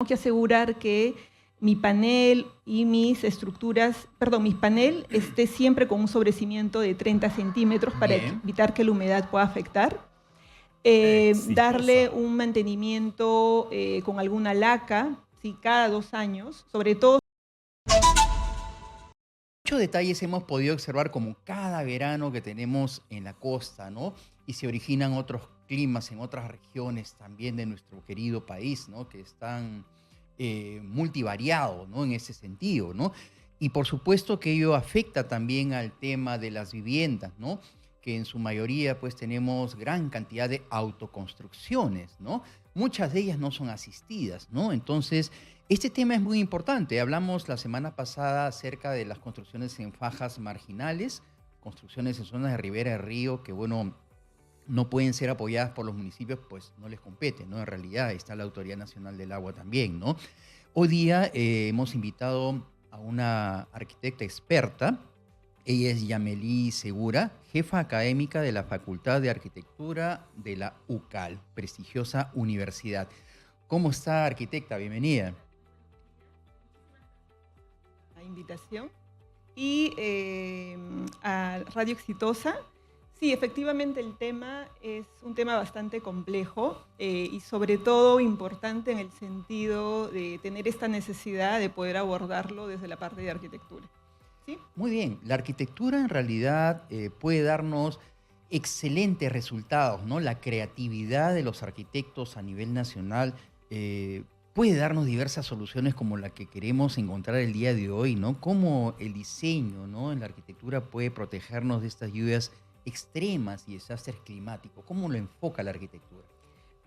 que asegurar que mi panel y mis estructuras, perdón, mi panel esté siempre con un sobrecimiento de 30 centímetros para evitar que la humedad pueda afectar. Darle un mantenimiento con alguna laca, ¿sí? Cada 2 años, sobre todo. Muchos detalles hemos podido observar como cada verano que tenemos en la costa, ¿no? Y se originan otros climas en otras regiones también de nuestro querido país, ¿no? Que están multivariados, ¿no? En ese sentido, ¿no? Y por supuesto que ello afecta también al tema de las viviendas, ¿no? Que en su mayoría pues tenemos gran cantidad de autoconstrucciones, ¿no? Muchas de ellas no son asistidas, ¿no? Entonces, este tema es muy importante. Hablamos la semana pasada acerca de las construcciones en fajas marginales, construcciones en zonas de ribera de río que, bueno, no pueden ser apoyadas por los municipios, pues no les compete, ¿no? En realidad está la Autoridad Nacional del Agua también, ¿no? Hoy día hemos invitado a una arquitecta experta. Ella es Yamelí Segura, jefa académica de la Facultad de Arquitectura de la UCAL, prestigiosa universidad. ¿Cómo está, arquitecta? Bienvenida. La invitación. Y a Radio Exitosa. Sí, efectivamente el tema es un tema bastante complejo y sobre todo importante en el sentido de tener esta necesidad de poder abordarlo desde la parte de arquitectura. ¿Sí? Muy bien, la arquitectura en realidad puede darnos excelentes resultados, ¿no? La creatividad de los arquitectos a nivel nacional puede darnos diversas soluciones como la que queremos encontrar el día de hoy, ¿no? Cómo el diseño, ¿no? En la arquitectura puede protegernos de estas lluvias extremas y desastres climáticos. ¿Cómo lo enfoca la arquitectura?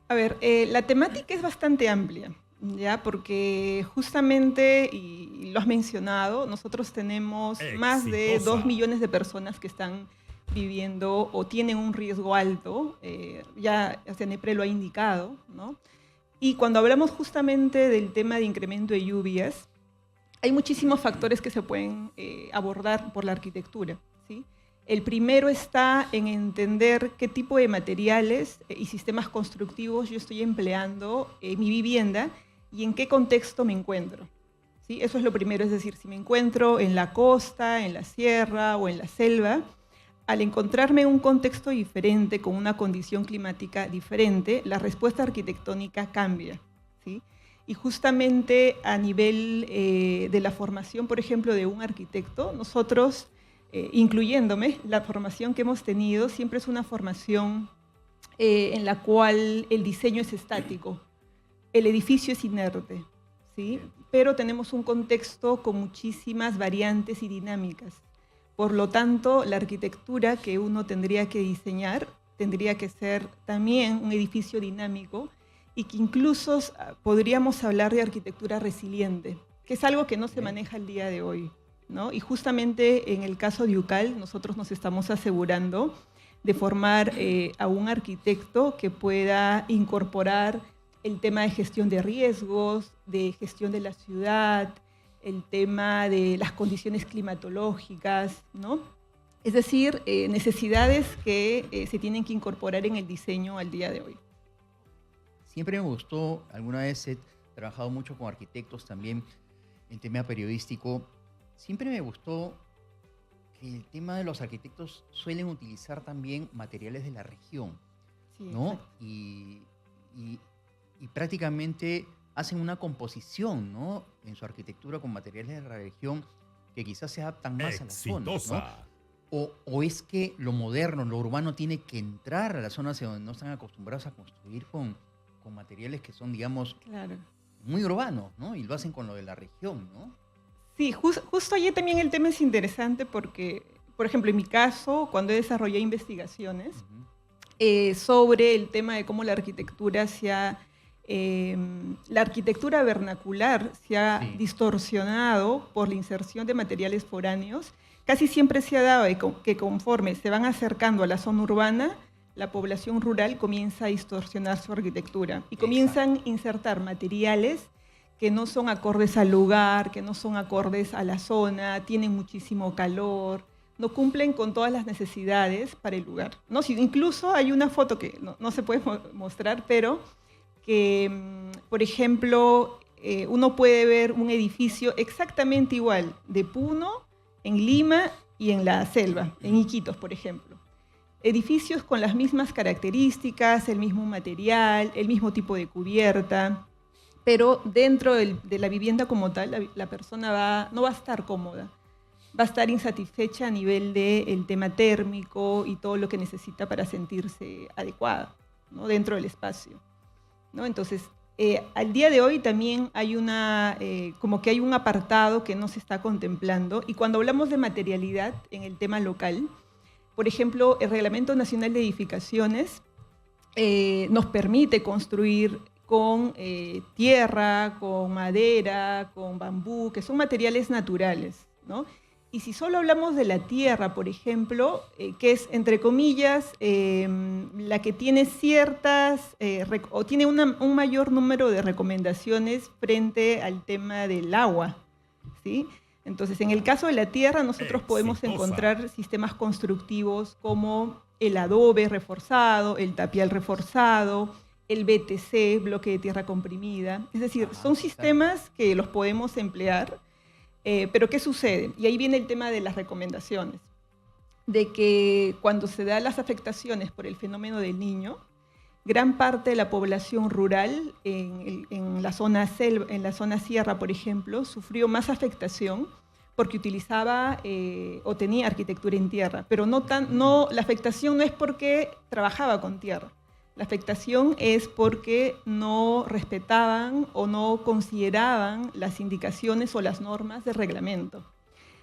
A ver, la temática es bastante amplia, ¿ya? Porque justamente, y lo has mencionado, nosotros tenemos más de 2 millones de personas que están viviendo o tienen un riesgo alto, ya CENEPRE lo ha indicado, ¿no? Y cuando hablamos justamente del tema de incremento de lluvias, hay muchísimos factores que se pueden abordar por la arquitectura, ¿sí? El primero está en entender qué tipo de materiales y sistemas constructivos yo estoy empleando en mi vivienda y en qué contexto me encuentro, ¿sí? Eso es lo primero, es decir, si me encuentro en la costa, en la sierra o en la selva, al encontrarme en un contexto diferente, con una condición climática diferente, la respuesta arquitectónica cambia, ¿sí? Y justamente a nivel de la formación, por ejemplo, de un arquitecto, nosotros, incluyéndome, la formación que hemos tenido siempre es una formación en la cual el diseño es estático, el edificio es inerte, ¿sí? Pero tenemos un contexto con muchísimas variantes y dinámicas. Por lo tanto, la arquitectura que uno tendría que diseñar tendría que ser también un edificio dinámico y que incluso podríamos hablar de arquitectura resiliente, que es algo que no se maneja el día de hoy, ¿no? Y justamente en el caso de UCAL, nosotros nos estamos asegurando de formar a un arquitecto que pueda incorporar el tema de gestión de riesgos, de gestión de la ciudad, el tema de las condiciones climatológicas, ¿no? Es decir, necesidades que se tienen que incorporar en el diseño al día de hoy. Siempre me gustó, alguna vez he trabajado mucho con arquitectos también en tema periodístico, siempre me gustó que el tema de los arquitectos suelen utilizar también materiales de la región, Sí, ¿no? exacto. Y prácticamente hacen una composición, ¿no? En su arquitectura con materiales de la región que quizás se adaptan más a las zonas, ¿no? O es que lo moderno, lo urbano tiene que entrar a las zonas donde no están acostumbrados a construir con materiales que son, digamos, Claro. muy urbanos, ¿no? Y lo hacen con lo de la región, ¿no? Sí, justo allí también el tema es interesante porque, por ejemplo, en mi caso, cuando desarrollé investigaciones sobre el tema de cómo la arquitectura la arquitectura vernacular se ha distorsionado por la inserción de materiales foráneos, casi siempre se ha dado que conforme se van acercando a la zona urbana, la población rural comienza a distorsionar su arquitectura y comienzan a insertar materiales que no son acordes al lugar, que no son acordes a la zona, tienen muchísimo calor, no cumplen con todas las necesidades para el lugar, ¿no? Incluso hay una foto que no se puede mostrar, pero que, por ejemplo, uno puede ver un edificio exactamente igual de Puno, en Lima y en la selva, en Iquitos, por ejemplo. Edificios con las mismas características, el mismo material, el mismo tipo de cubierta, pero dentro de la vivienda como tal, la persona no va a estar cómoda, va a estar insatisfecha a nivel del tema térmico y todo lo que necesita para sentirse adecuada, ¿no? Dentro del espacio, ¿no? Entonces, al día de hoy también hay como que hay un apartado que no se está contemplando, y cuando hablamos de materialidad en el tema local, por ejemplo, el Reglamento Nacional de Edificaciones nos permite construir con tierra, con madera, con bambú, que son materiales naturales, ¿no? Y si solo hablamos de la tierra, por ejemplo, que es, entre comillas, la que tiene o tiene un mayor número de recomendaciones frente al tema del agua, ¿sí? Entonces, en el caso de la tierra, nosotros podemos encontrar sistemas constructivos como el adobe reforzado, el tapial reforzado, el BTC, bloque de tierra comprimida. Es decir, son sistemas que los podemos emplear, pero ¿qué sucede? Y ahí viene el tema de las recomendaciones, de que cuando se dan las afectaciones por el fenómeno del Niño, gran parte de la población rural en la zona sierra, por ejemplo, sufrió más afectación porque utilizaba o tenía arquitectura en tierra, pero la afectación no es porque trabajaba con tierra. La afectación es porque no respetaban o no consideraban las indicaciones o las normas del reglamento.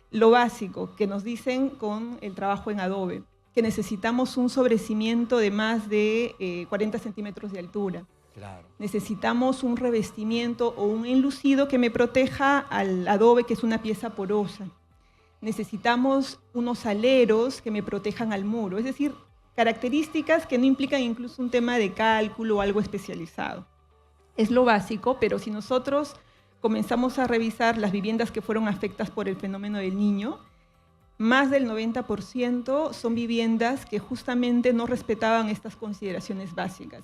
Lo básico que nos dicen con el trabajo en adobe, que necesitamos un sobrecimiento de más de 40 centímetros de altura. Claro. Necesitamos un revestimiento o un enlucido que me proteja al adobe, que es una pieza porosa. Necesitamos unos aleros que me protejan al muro. Es decir, características que no implican incluso un tema de cálculo o algo especializado. Es lo básico, pero si nosotros comenzamos a revisar las viviendas que fueron afectadas por el fenómeno del Niño, más del 90% son viviendas que justamente no respetaban estas consideraciones básicas,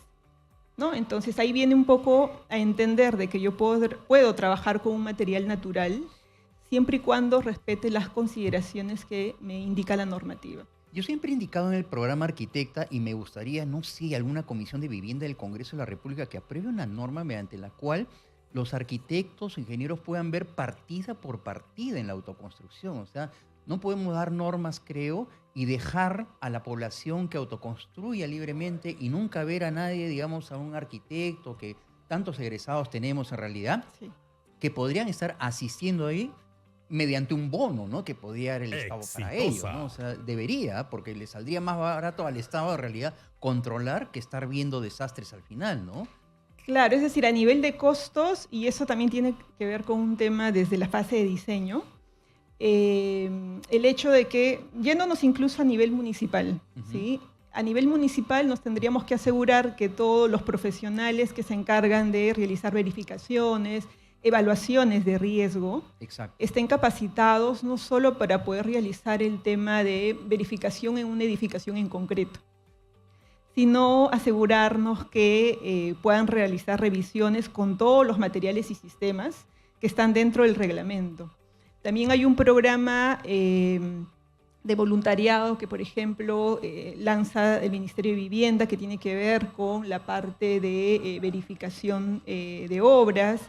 ¿no? Entonces ahí viene un poco a entender de que yo puedo trabajar con un material natural siempre y cuando respete las consideraciones que me indica la normativa. Yo siempre he indicado en el programa Arquitecta, y me gustaría, no sé, alguna comisión de vivienda del Congreso de la República que apruebe una norma mediante la cual los arquitectos, ingenieros puedan ver partida por partida en la autoconstrucción. O sea, no podemos dar normas, creo, y dejar a la población que autoconstruya libremente y nunca ver a nadie, digamos, a un arquitecto, que tantos egresados tenemos en realidad, sí, que podrían estar asistiendo ahí mediante un bono, ¿no? Que podría dar el Estado para ellos, ¿no? O sea, debería, porque le saldría más barato al Estado en realidad controlar que estar viendo desastres al final, ¿no? Claro, es decir, a nivel de costos, y eso también tiene que ver con un tema desde la fase de diseño, el hecho de que, yéndonos incluso a nivel municipal, ¿sí? A nivel municipal nos tendríamos que asegurar que todos los profesionales que se encargan de realizar verificaciones, evaluaciones de riesgo, exacto, estén capacitados no solo para poder realizar el tema de verificación en una edificación en concreto, sino asegurarnos que puedan realizar revisiones con todos los materiales y sistemas que están dentro del reglamento. También hay un programa de voluntariado que, por ejemplo, lanza el Ministerio de Vivienda, que tiene que ver con la parte de verificación de obras,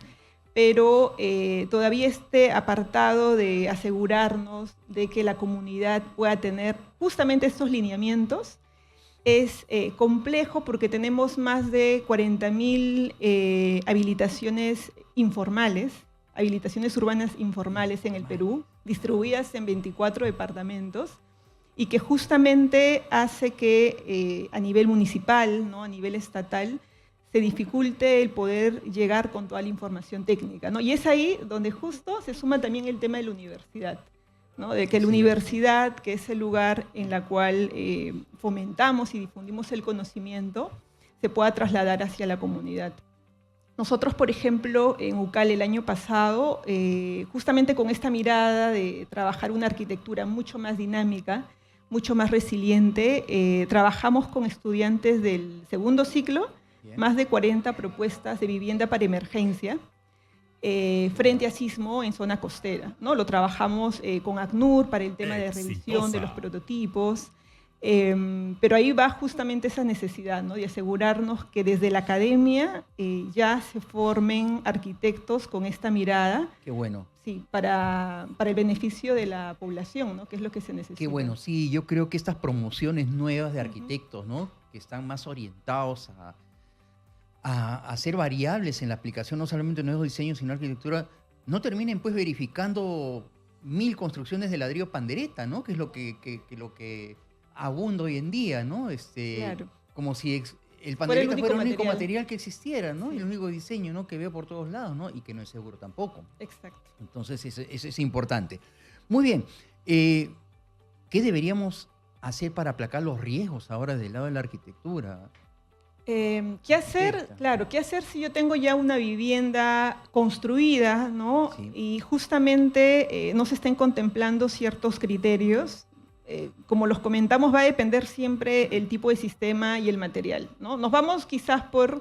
pero todavía este apartado de asegurarnos de que la comunidad pueda tener justamente estos lineamientos es complejo, porque tenemos más de 40.000 habilitaciones informales, habilitaciones urbanas informales en el Perú, distribuidas en 24 departamentos, y que justamente hace que a nivel municipal, ¿no?, a nivel estatal, se dificulte el poder llegar con toda la información técnica, ¿no? Y es ahí donde justo se suma también el tema de la universidad, ¿no? De que la universidad, que es el lugar en la cual fomentamos y difundimos el conocimiento, se pueda trasladar hacia la comunidad. Nosotros, por ejemplo, en UCAL el año pasado, justamente con esta mirada de trabajar una arquitectura mucho más dinámica, mucho más resiliente, trabajamos con estudiantes del segundo ciclo, más de 40 propuestas de vivienda para emergencia, frente a sismo en zona costera, ¿no? Lo trabajamos con ACNUR para el tema de revisión de los prototipos. Pero ahí va justamente esa necesidad, ¿no? De asegurarnos que desde la academia ya se formen arquitectos con esta mirada. Qué bueno. Sí, para el beneficio de la población, ¿no? Que es lo que se necesita. Qué bueno, sí, yo creo que estas promociones nuevas de arquitectos, ¿no? Que están más orientados a ser variables en la aplicación, no solamente de nuevos diseños, sino arquitectura, no terminen pues verificando 1000 construcciones de ladrillo pandereta, ¿no? Que es lo que abunda hoy en día, ¿no? Claro. Como si el pandereta fuera el único material que existiera, ¿no? Sí. Y el único diseño, ¿no? Que veo por todos lados, ¿no? Y que no es seguro tampoco. Exacto. Entonces, eso es importante. Muy bien. ¿Qué deberíamos hacer para aplacar los riesgos ahora del lado de la arquitectura? ¿Qué hacer? Claro, ¿qué hacer si yo tengo ya una vivienda construida, ¿no? Sí. Y justamente no se estén contemplando ciertos criterios? Como los comentamos, va a depender siempre el tipo de sistema y el material, ¿no? Nos vamos quizás por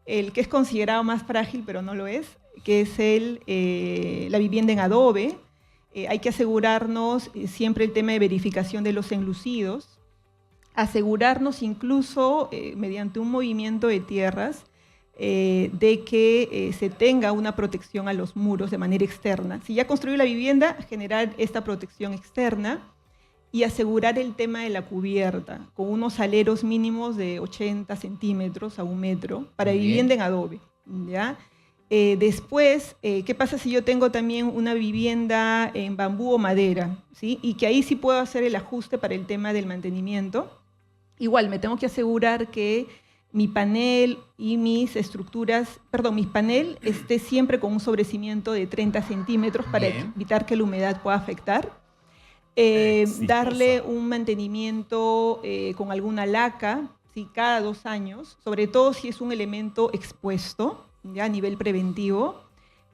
el que es considerado más frágil, pero no lo es, que es la vivienda en adobe. Hay que asegurarnos siempre el tema de verificación de los enlucidos, asegurarnos incluso mediante un movimiento de tierras de que se tenga una protección a los muros de manera externa. Si ya construí la vivienda, generar esta protección externa y asegurar el tema de la cubierta con unos aleros mínimos de 80 centímetros a 1 metro para vivienda en adobe, ¿ya? Después, ¿qué pasa si yo tengo también una vivienda en bambú o madera? ¿Sí? Y que ahí sí puedo hacer el ajuste para el tema del mantenimiento. Igual, me tengo que asegurar que mi panel y mis panel esté siempre con un sobrecimiento de 30 centímetros para evitar que la humedad pueda afectar. Darle un mantenimiento con alguna laca, ¿sí? Cada 2 años, sobre todo si es un elemento expuesto, ya a nivel preventivo.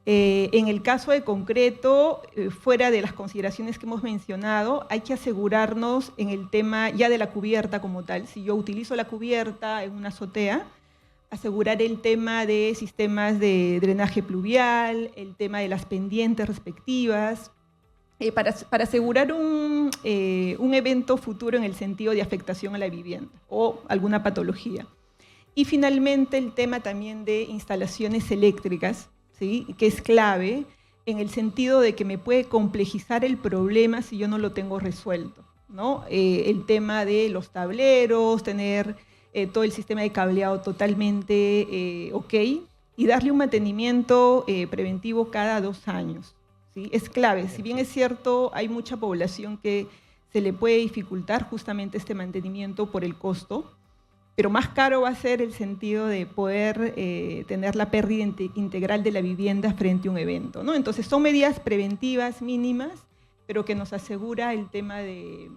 En el caso de concreto, fuera de las consideraciones que hemos mencionado, hay que asegurarnos en el tema ya de la cubierta como tal. Si yo utilizo la cubierta en una azotea, asegurar el tema de sistemas de drenaje pluvial, el tema de las pendientes respectivas, para asegurar un evento futuro en el sentido de afectación a la vivienda o alguna patología. Y finalmente el tema también de instalaciones eléctricas, ¿sí? Que es clave en el sentido de que me puede complejizar el problema si yo no lo tengo resuelto, ¿no? El tema de los tableros, tener todo el sistema de cableado totalmente ok y darle un mantenimiento preventivo cada 2 años, ¿sí? Es clave. Si bien es cierto, hay mucha población que se le puede dificultar justamente este mantenimiento por el costo, pero más caro va a ser el sentido de poder tener la pérdida integral de la vivienda frente a un evento, ¿no? Entonces son medidas preventivas mínimas, pero que nos asegura el tema de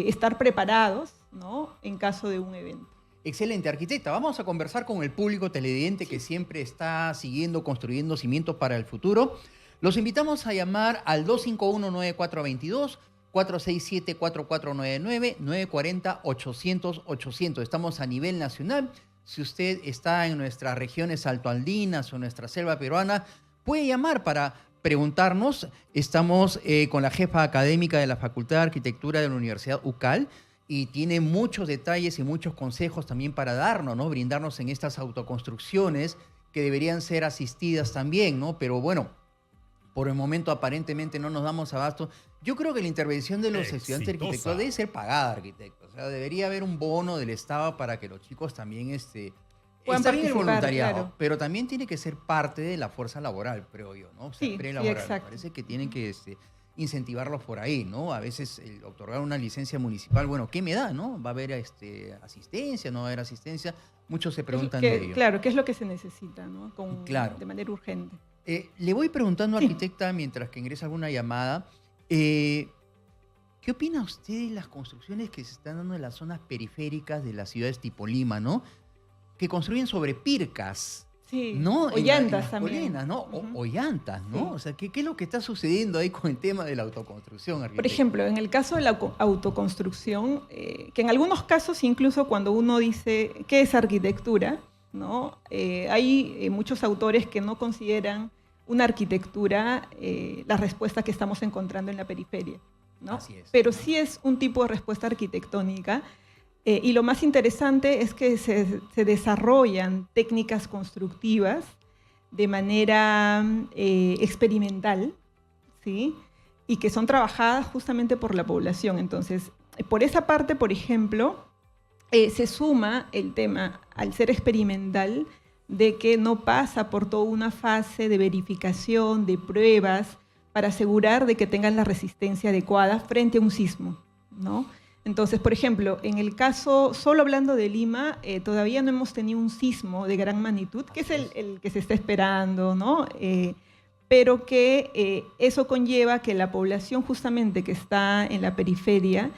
estar preparados, ¿no? En caso de un evento. Excelente, arquitecta. Vamos a conversar con el público televidente que siempre está siguiendo, construyendo cimientos para el futuro. Los invitamos a llamar al 251-9422, 467-4499, 940-800-800. Estamos a nivel nacional. Si usted está en nuestras regiones altoandinas o nuestra selva peruana, puede llamar para preguntarnos. Estamos con la jefa académica de la Facultad de Arquitectura de la Universidad UCAL y tiene muchos detalles y muchos consejos también para darnos, ¿no? Brindarnos en estas autoconstrucciones que deberían ser asistidas también, ¿no? Pero bueno, por el momento aparentemente no nos damos abasto. Yo creo que la intervención de los estudiantes de arquitectura debe ser pagada, arquitectos. O sea, debería haber un bono del Estado para que los chicos también puedan está bien el voluntariado, claro. Pero también tiene que ser parte de la fuerza laboral, creo yo, ¿no? O sea, prelaboral. Sí, me parece que tienen que incentivarlos por ahí, ¿no? A veces otorgar una licencia municipal, bueno, ¿qué me da, no? ¿Va a haber asistencia? ¿No va a haber asistencia? Muchos se preguntan de ello. Claro, ¿qué es lo que se necesita, ¿no? Claro. De manera urgente. Le voy preguntando, arquitecta, mientras que ingresa alguna llamada, ¿qué opina usted de las construcciones que se están dando en las zonas periféricas de las ciudades tipo Lima, ¿no? Que construyen sobre pircas, sí, ¿no? O llantas también. Colinas, ¿no? O llantas, ¿no? Sí. O sea, ¿qué es lo que está sucediendo ahí con el tema de la autoconstrucción, arquitecta? Por ejemplo, en el caso de la autoconstrucción, que en algunos casos, incluso cuando uno dice ¿qué es arquitectura?, ¿no? Hay muchos autores que no consideran una arquitectura la respuesta que estamos encontrando en la periferia, ¿no? Así es. Pero sí es un tipo de respuesta arquitectónica. Y lo más interesante es que se desarrollan técnicas constructivas de manera experimental, ¿sí? Y que son trabajadas justamente por la población. Entonces, por esa parte, por ejemplo, se suma el tema, al ser experimental, de que no pasa por toda una fase de verificación, de pruebas, para asegurar de que tengan la resistencia adecuada frente a un sismo, ¿no? Entonces, por ejemplo, en el caso, solo hablando de Lima, todavía no hemos tenido un sismo de gran magnitud, que es el que se está esperando, ¿no? Pero que eso conlleva que la población justamente que está en la periferia,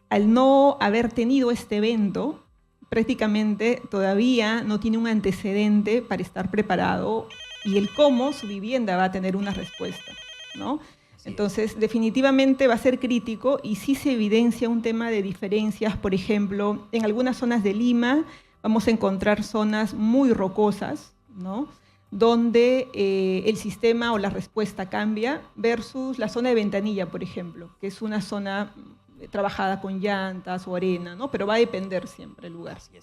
al no haber tenido este evento, prácticamente todavía no tiene un antecedente para estar preparado y el cómo su vivienda va a tener una respuesta, ¿no? Entonces, definitivamente va a ser crítico y sí se evidencia un tema de diferencias. Por ejemplo, en algunas zonas de Lima vamos a encontrar zonas muy rocosas, ¿no? Donde el sistema o la respuesta cambia versus la zona de Ventanilla, por ejemplo, que es una zona trabajada con llantas o arena, ¿no? Pero va a depender siempre el lugar. Así es.